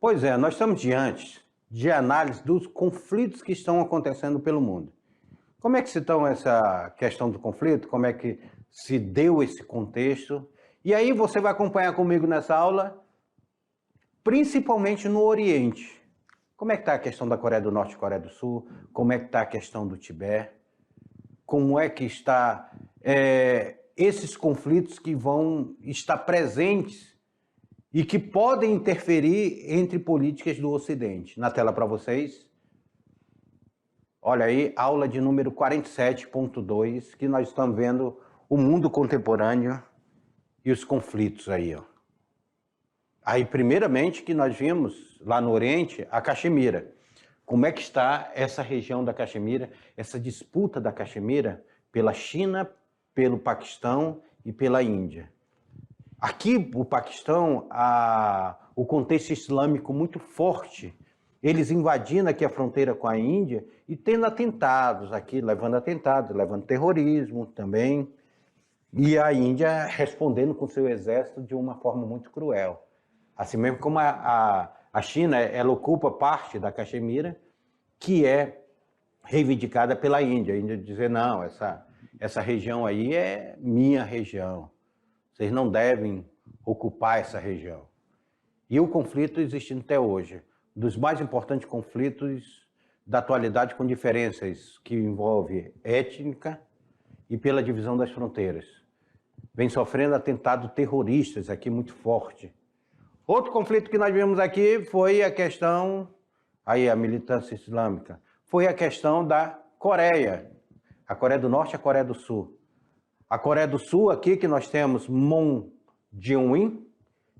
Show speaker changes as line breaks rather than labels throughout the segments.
Pois é, nós estamos diante de análise dos conflitos que estão acontecendo pelo mundo. Como é que se estão essa questão do conflito? Como é que se deu esse contexto? E aí você vai acompanhar comigo nessa aula, principalmente no Oriente. Como é que está a questão da Coreia do Norte e Coreia do Sul? Como é que está a questão do Tibete? Como é que está esses conflitos que vão estar presentes e que podem interferir entre políticas do Ocidente? Na tela para vocês. Olha aí, aula de número 47.2, que nós estamos vendo o mundo contemporâneo e os conflitos aí, ó. Aí, primeiramente, que nós vimos lá no Oriente, a Caxemira. Como é que está essa região da Caxemira, essa disputa da Caxemira pela China, pelo Paquistão e pela Índia. Aqui, o Paquistão, o contexto islâmico muito forte, eles invadindo aqui a fronteira com a Índia e tendo atentados aqui, levando terrorismo também, e a Índia respondendo com seu exército de uma forma muito cruel. Assim mesmo como a China, ela ocupa parte da Caxemira, que é reivindicada pela Índia. A Índia dizer, não, essa região aí é minha região, vocês não devem ocupar essa região. E o conflito existindo até hoje, dos mais importantes conflitos da atualidade, com diferenças que envolvem étnica e pela divisão das fronteiras. Vem sofrendo atentados terroristas aqui muito forte. Outro conflito que nós vimos aqui foi a questão, aí a militância islâmica, foi a questão da Coreia, a Coreia do Norte e a Coreia do Sul. A Coreia do Sul aqui que nós temos Moon Jae-in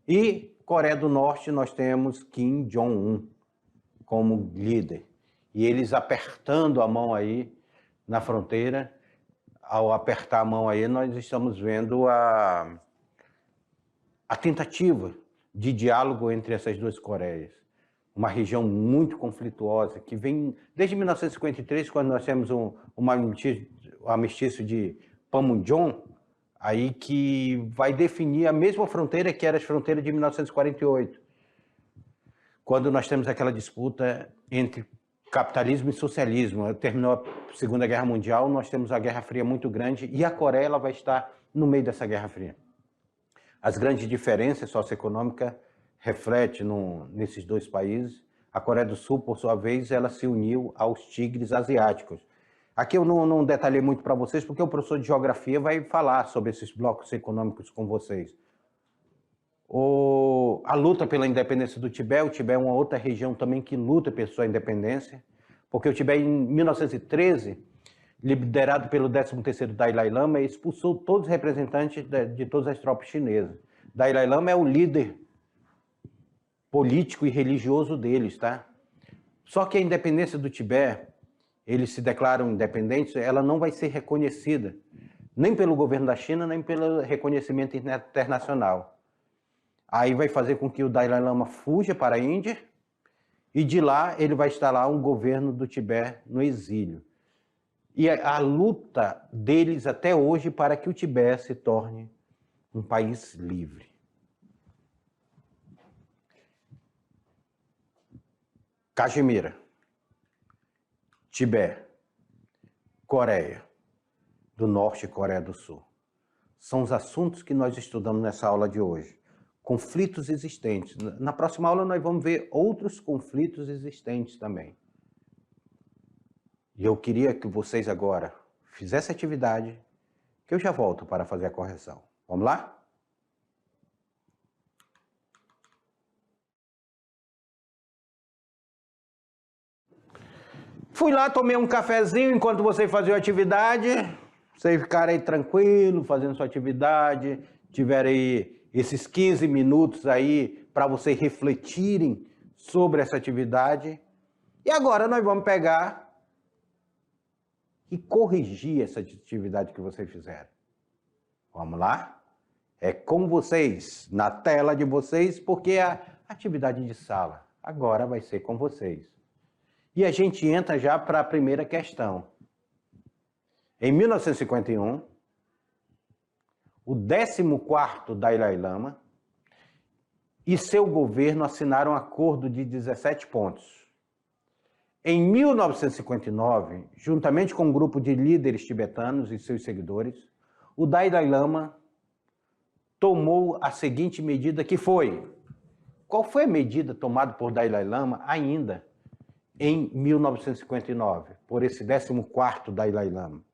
e Coreia do Norte nós temos Kim Jong-un como líder. E eles apertando a mão aí na fronteira, ao apertar a mão aí nós estamos vendo a tentativa de diálogo entre essas duas Coreias. Uma região muito conflituosa, que vem desde 1953, quando nós temos um armistício de Panmunjom, aí que vai definir a mesma fronteira que era a fronteira de 1948, quando nós temos aquela disputa entre capitalismo e socialismo. Terminou a Segunda Guerra Mundial, nós temos a Guerra Fria muito grande, e a Coreia ela vai estar no meio dessa Guerra Fria. As grandes diferenças socioeconômicas refletem nesses dois países. A Coreia do Sul, por sua vez, ela se uniu aos tigres asiáticos. Aqui eu não detalhei muito para vocês, porque o professor de geografia vai falar sobre esses blocos econômicos com vocês. A luta pela independência do Tibete, o Tibete é uma outra região também que luta pela sua independência, porque o Tibete, em 1913, liderado pelo 13º Dalai Lama, expulsou todos os representantes de todas as tropas chinesas. Dalai Lama é o líder político e religioso deles, tá? Só que a independência do Tibete, eles se declaram independentes, ela não vai ser reconhecida, nem pelo governo da China, nem pelo reconhecimento internacional. Aí vai fazer com que o Dalai Lama fuja para a Índia, e de lá ele vai instalar um governo do Tibete no exílio. E a luta deles até hoje para que o Tibete se torne um país livre. Caxemira, Tibete, Coreia do Norte e Coreia do Sul. São os assuntos que nós estudamos nessa aula de hoje. Conflitos existentes. Na próxima aula nós vamos ver outros conflitos existentes também. E eu queria que vocês agora fizessem atividade, que eu já volto para fazer a correção. Vamos lá? Fui lá, tomei um cafezinho enquanto vocês faziam a atividade. Vocês ficaram aí tranquilos, fazendo sua atividade. Tiveram aí esses 15 minutos aí para vocês refletirem sobre essa atividade. E agora nós vamos pegar e corrigir essa atividade que vocês fizeram. Vamos lá? É com vocês, na tela de vocês, porque a atividade de sala agora vai ser com vocês. E a gente entra já para a primeira questão. Em 1951, o 14º Dalai Lama, e seu governo assinaram um acordo de 17 pontos. Em 1959, juntamente com um grupo de líderes tibetanos e seus seguidores, o Dalai Lama tomou a seguinte medida que foi... Qual foi a medida tomada por Dalai Lama ainda em 1959, por esse 14º Dalai Lama?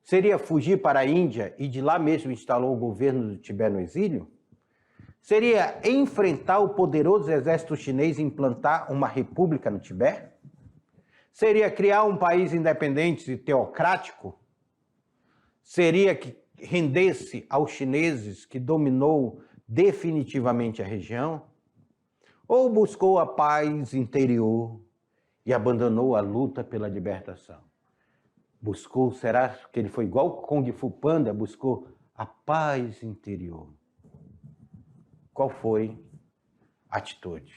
Seria fugir para a Índia e de lá mesmo instalou o governo do Tibete no exílio? Seria enfrentar o poderoso exército chinês e implantar uma república no Tibete? Seria criar um país independente e teocrático? Seria que rendesse aos chineses que dominou definitivamente a região? Ou buscou a paz interior e abandonou a luta pela libertação? Buscou, será que ele foi igual Kung Fu Panda, buscou a paz interior? Qual foi a atitude?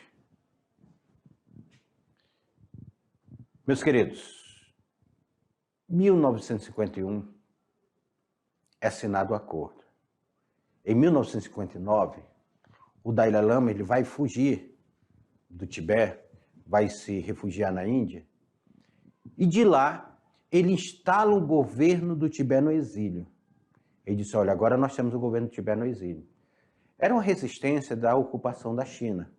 Meus queridos, 1951 é assinado o acordo. Em 1959, o Dalai Lama ele vai fugir do Tibete, vai se refugiar na Índia, e de lá ele instala o governo do Tibete no exílio. Ele disse, olha, agora nós temos o governo do Tibete no exílio. Era uma resistência da ocupação da China.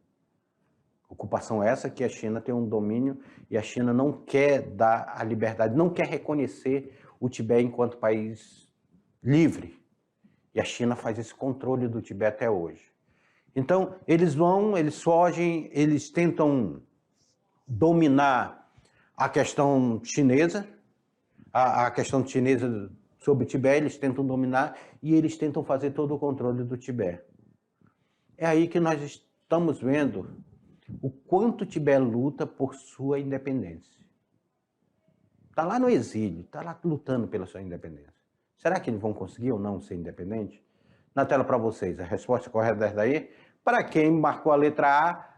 Ocupação essa que a China tem um domínio e a China não quer dar a liberdade, não quer reconhecer o Tibete enquanto país livre. E a China faz esse controle do Tibete até hoje. Então, eles fogem, eles tentam dominar a questão chinesa, a questão chinesa sobre o Tibete, eles tentam dominar e eles tentam fazer todo o controle do Tibete. É aí que nós estamos vendo o quanto o Tibete luta por sua independência. Está lá no exílio, está lá lutando pela sua independência. Será que eles vão conseguir ou não ser independentes? Na tela para vocês, a resposta correta dessa daí. Para quem marcou a letra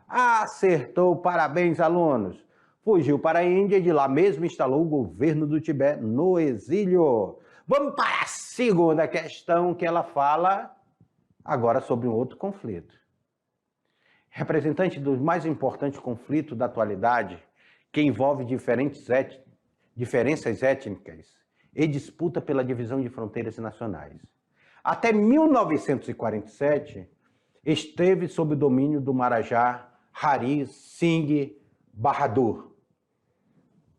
A, acertou, parabéns, alunos. Fugiu para a Índia e de lá mesmo instalou o governo do Tibete no exílio. Vamos para a segunda questão que ela fala agora sobre um outro conflito. Representante dos mais importantes conflitos da atualidade, que envolve diferenças étnicas e disputa pela divisão de fronteiras nacionais. Até 1947, esteve sob o domínio do Maharaja Hari Singh Bahadur.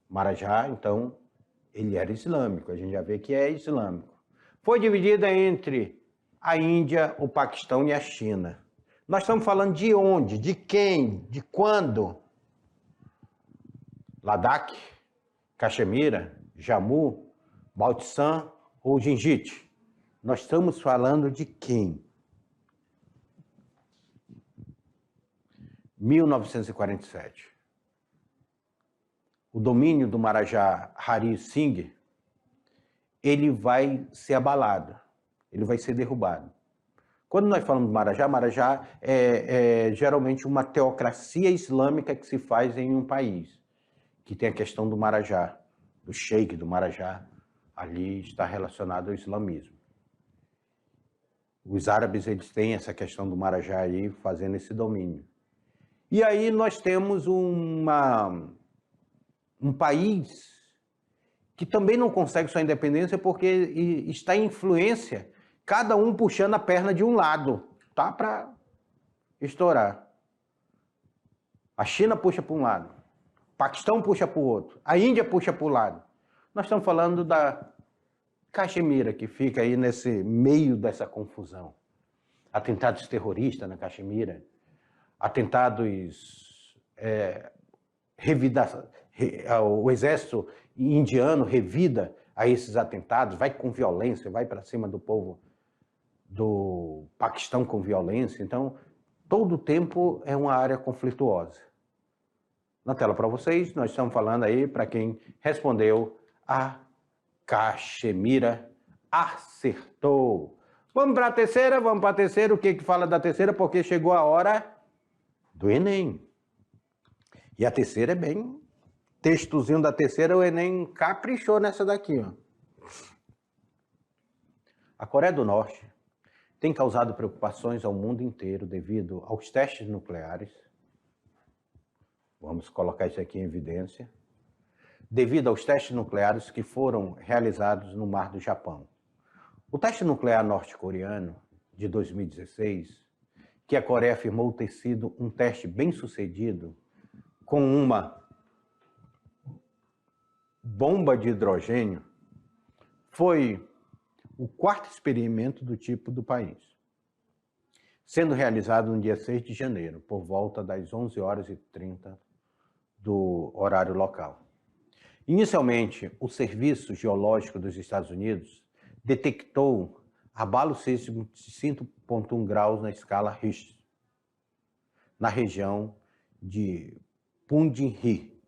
Maharaja, então, ele era islâmico, a gente já vê que é islâmico. Foi dividida entre a Índia, o Paquistão e a China. Nós estamos falando de onde, de quem, de quando? Ladakh, Caxemira, Jammu, Baltistan ou Gingite? Nós estamos falando de quem? 1947. O domínio do Maharaja Hari Singh, ele vai ser abalado, ele vai ser derrubado. Quando nós falamos de Maharaja, Maharaja é geralmente uma teocracia islâmica que se faz em um país, que tem a questão do Maharaja, do sheik do Maharaja, ali está relacionado ao islamismo. Os árabes eles têm essa questão do Maharaja aí fazendo esse domínio. E aí nós temos um país que também não consegue sua independência porque está em influência, cada um puxando a perna de um lado, tá? Para estourar. A China puxa para um lado, o Paquistão puxa para o outro, a Índia puxa para o lado. Nós estamos falando da Caxemira, que fica aí nesse meio dessa confusão. Atentados terroristas na Caxemira, atentados... o exército indiano revida a esses atentados, vai com violência, vai para cima do povo do Paquistão com violência. Então, todo o tempo é uma área conflituosa. Na tela para vocês, nós estamos falando aí para quem respondeu a Caxemira acertou. Vamos para a terceira, vamos para a terceira. O que fala da terceira? Porque chegou a hora do Enem. E a terceira é bem... Textozinho da terceira, o Enem caprichou nessa daqui, ó. A Coreia do Norte tem causado preocupações ao mundo inteiro devido aos testes nucleares. Vamos colocar isso aqui em evidência. Devido aos testes nucleares que foram realizados no Mar do Japão. O teste nuclear norte-coreano de 2016, que a Coreia afirmou ter sido um teste bem-sucedido com uma bomba de hidrogênio, foi o quarto experimento do tipo do país, sendo realizado no dia 6 de janeiro, por volta das 11h30 do horário local. Inicialmente, o Serviço Geológico dos Estados Unidos detectou abalo sísmico de 5,1 graus na escala Richter, na região de Punggye-ri,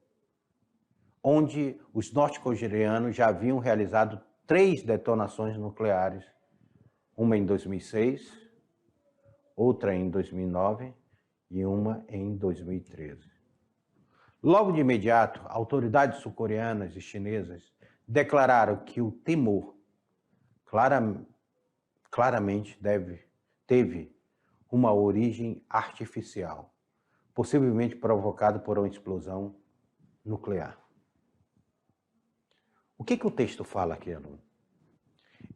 onde os norte-coreanos já haviam realizado 3 detonações nucleares, uma em 2006, outra em 2009 e uma em 2013. Logo de imediato, autoridades sul-coreanas e chinesas declararam que o temor claramente teve uma origem artificial, possivelmente provocada por uma explosão nuclear. O que o texto fala aqui, aluno?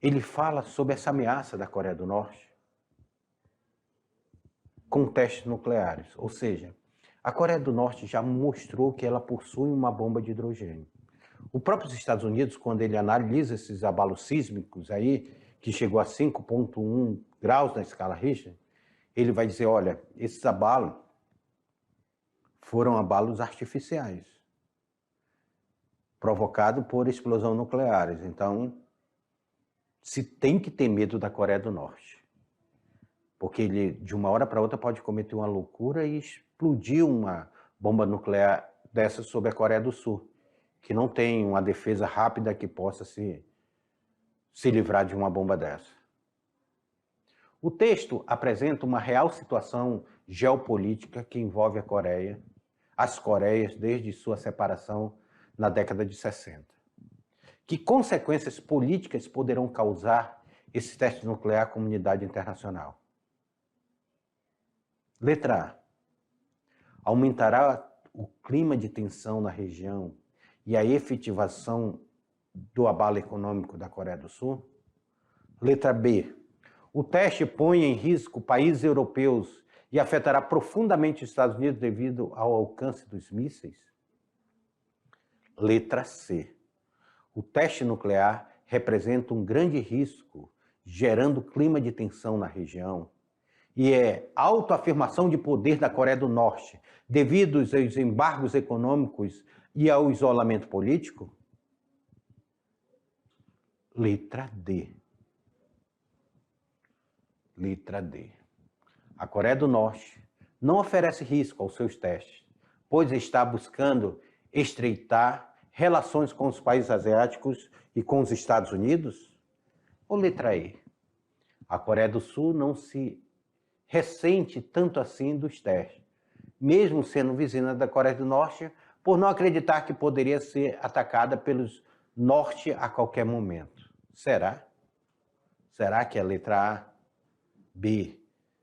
Ele fala sobre essa ameaça da Coreia do Norte com testes nucleares, ou seja, a Coreia do Norte já mostrou que ela possui uma bomba de hidrogênio. O próprio Estados Unidos, quando ele analisa esses abalos sísmicos aí, que chegou a 5,1 graus na escala Richter, ele vai dizer, olha, esses abalos foram abalos artificiais, provocados por explosão nucleares. Então, se tem que ter medo da Coreia do Norte, porque ele, de uma hora para outra, pode cometer uma loucura e explodir uma bomba nuclear dessa sobre a Coreia do Sul, que não tem uma defesa rápida que possa se livrar de uma bomba dessa. O texto apresenta uma real situação geopolítica que envolve a Coreia, as Coreias desde sua separação na década de 60. Que consequências políticas poderão causar esse teste nuclear à comunidade internacional? Letra A. Aumentará o clima de tensão na região e a efetivação do abalo econômico da Coreia do Sul? Letra B. O teste põe em risco países europeus e afetará profundamente os Estados Unidos devido ao alcance dos mísseis? Letra C. O teste nuclear representa um grande risco, gerando clima de tensão na região, e é autoafirmação de poder da Coreia do Norte, devido aos embargos econômicos e ao isolamento político? Letra D. Letra D. A Coreia do Norte não oferece risco aos seus testes, pois está buscando estreitar relações com os países asiáticos e com os Estados Unidos? Ou letra E. A Coreia do Sul não se ressente tanto assim dos testes, mesmo sendo vizinha da Coreia do Norte, por não acreditar que poderia ser atacada pelos Norte a qualquer momento. Será? Será que é a letra A, B,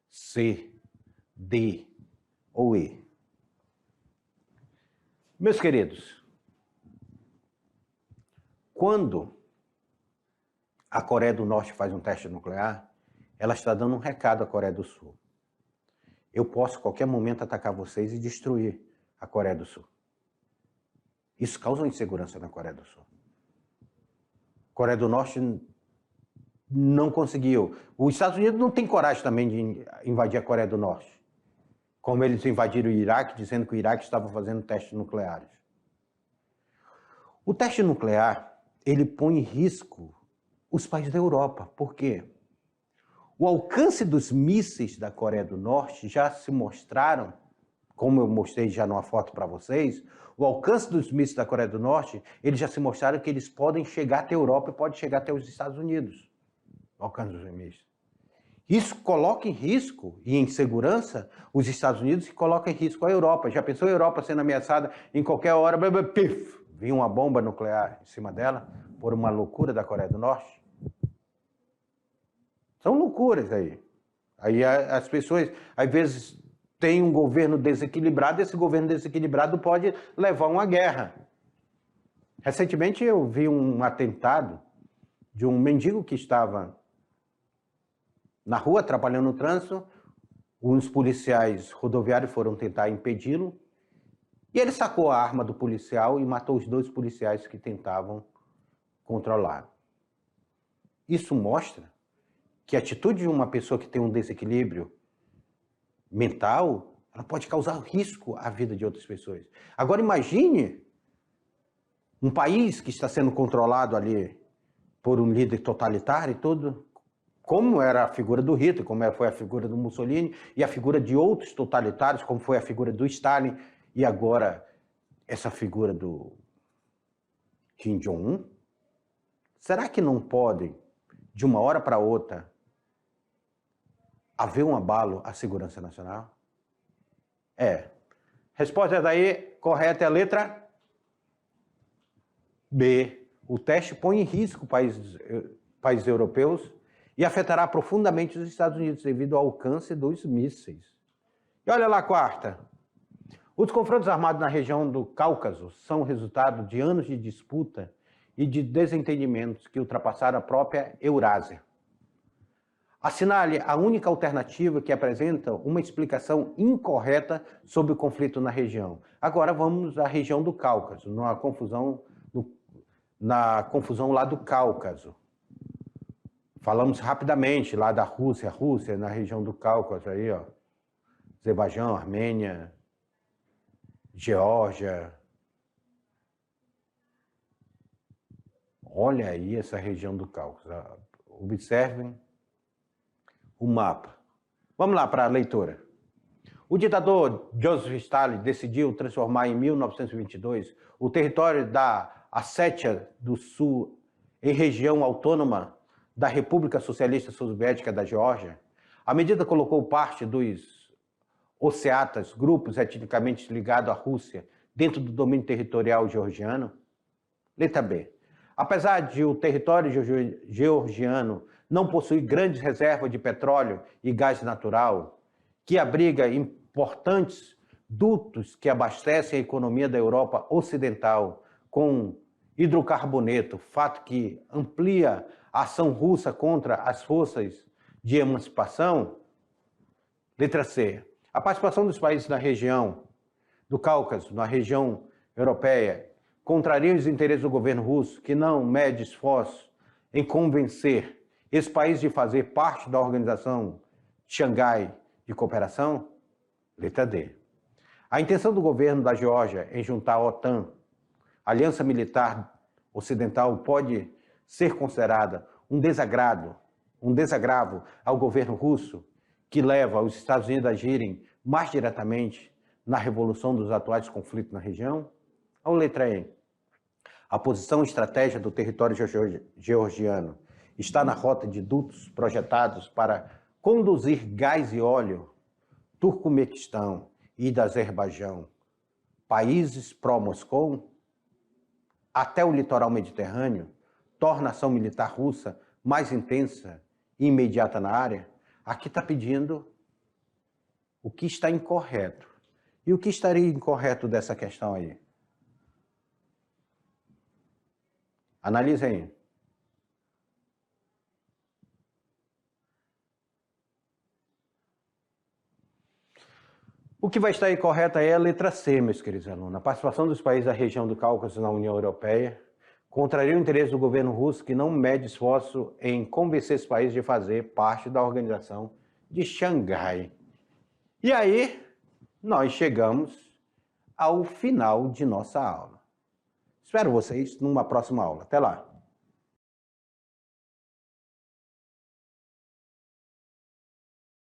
C, D ou E? Meus queridos, quando a Coreia do Norte faz um teste nuclear, ela está dando um recado à Coreia do Sul. Eu posso, a qualquer momento, atacar vocês e destruir a Coreia do Sul. Isso causa uma insegurança na Coreia do Sul. A Coreia do Norte não conseguiu. Os Estados Unidos não tem coragem também de invadir a Coreia do Norte, como eles invadiram o Iraque, dizendo que o Iraque estava fazendo testes nucleares. O teste nuclear, ele põe em risco os países da Europa. Por quê? O alcance dos mísseis da Coreia do Norte já se mostraram, como eu mostrei já numa foto para vocês, o alcance dos mísseis da Coreia do Norte, eles já se mostraram que eles podem chegar até a Europa e podem chegar até os Estados Unidos, o alcance dos mísseis. Isso coloca em risco e em segurança os Estados Unidos e coloca em risco a Europa. Já pensou a Europa sendo ameaçada em qualquer hora, pif, vinha uma bomba nuclear em cima dela por uma loucura da Coreia do Norte? São loucuras aí. Aí as pessoas, às vezes, têm um governo desequilibrado, esse governo desequilibrado pode levar a uma guerra. Recentemente eu vi um atentado de um mendigo que estava na rua atrapalhando o trânsito, uns policiais rodoviários foram tentar impedi-lo, e ele sacou a arma do policial e matou os 2 policiais que tentavam controlar. Isso mostra que a atitude de uma pessoa que tem um desequilíbrio mental, ela pode causar risco à vida de outras pessoas. Agora imagine um país que está sendo controlado ali por um líder totalitário e tudo, como era a figura do Hitler, como foi a figura do Mussolini e a figura de outros totalitários, como foi a figura do Stalin e agora essa figura do Kim Jong-un. Será que não pode, de uma hora para outra, haver um abalo à segurança nacional? Resposta daí correta é a letra B. O teste põe em risco países europeus e afetará profundamente os Estados Unidos devido ao alcance dos mísseis. E olha lá a quarta. Os confrontos armados na região do Cáucaso são resultado de anos de disputa e de desentendimentos que ultrapassaram a própria Eurásia. Assinale a única alternativa que apresenta uma explicação incorreta sobre o conflito na região. Agora vamos à região do Cáucaso, na confusão lá do Cáucaso. Falamos rapidamente lá da Rússia, na região do Cáucaso, aí, ó. Azerbaijão, Armênia, Geórgia. Olha aí essa região do Cáucaso. Observem o mapa. Vamos lá para a leitura. O ditador Joseph Stalin decidiu transformar em 1922 o território da Ossétia do Sul em região autônoma da República Socialista Soviética da Geórgia. A medida colocou parte dos osseatas, grupos etnicamente ligados à Rússia, dentro do domínio territorial georgiano. Letra B. Apesar de o território georgiano não possuir grandes reservas de petróleo e gás natural, que abriga importantes dutos que abastecem a economia da Europa Ocidental com hidrocarboneto, fato que amplia a ação russa contra as forças de emancipação. Letra C. A participação dos países na região do Cáucaso, na região europeia, contraria os interesses do governo russo, que não mede esforços em convencer esse país de fazer parte da Organização de Xangai de Cooperação? Letra D. A intenção do governo da Geórgia em juntar a OTAN, Aliança Militar Ocidental, pode ser considerada um desagravo ao governo russo, que leva os Estados Unidos a agirem mais diretamente na revolução dos atuais conflitos na região? Ou letra E. A posição estratégica do território georgiano está na rota de dutos projetados para conduzir gás e óleo Turcomequistão e da Azerbaijão, países pró-Moscou, até o litoral mediterrâneo, torna a ação militar russa mais intensa e imediata na área? Aqui está pedindo o que está incorreto. E o que estaria incorreto dessa questão aí? Analise aí. O que vai estar incorreto aí é a letra C, meus queridos alunos. A participação dos países da região do Cáucaso na União Europeia contraria o interesse do governo russo, que não mede esforço em convencer esse país de fazer parte da Organização de Xangai. E aí, nós chegamos ao final de nossa aula. Espero vocês numa próxima aula. Até lá!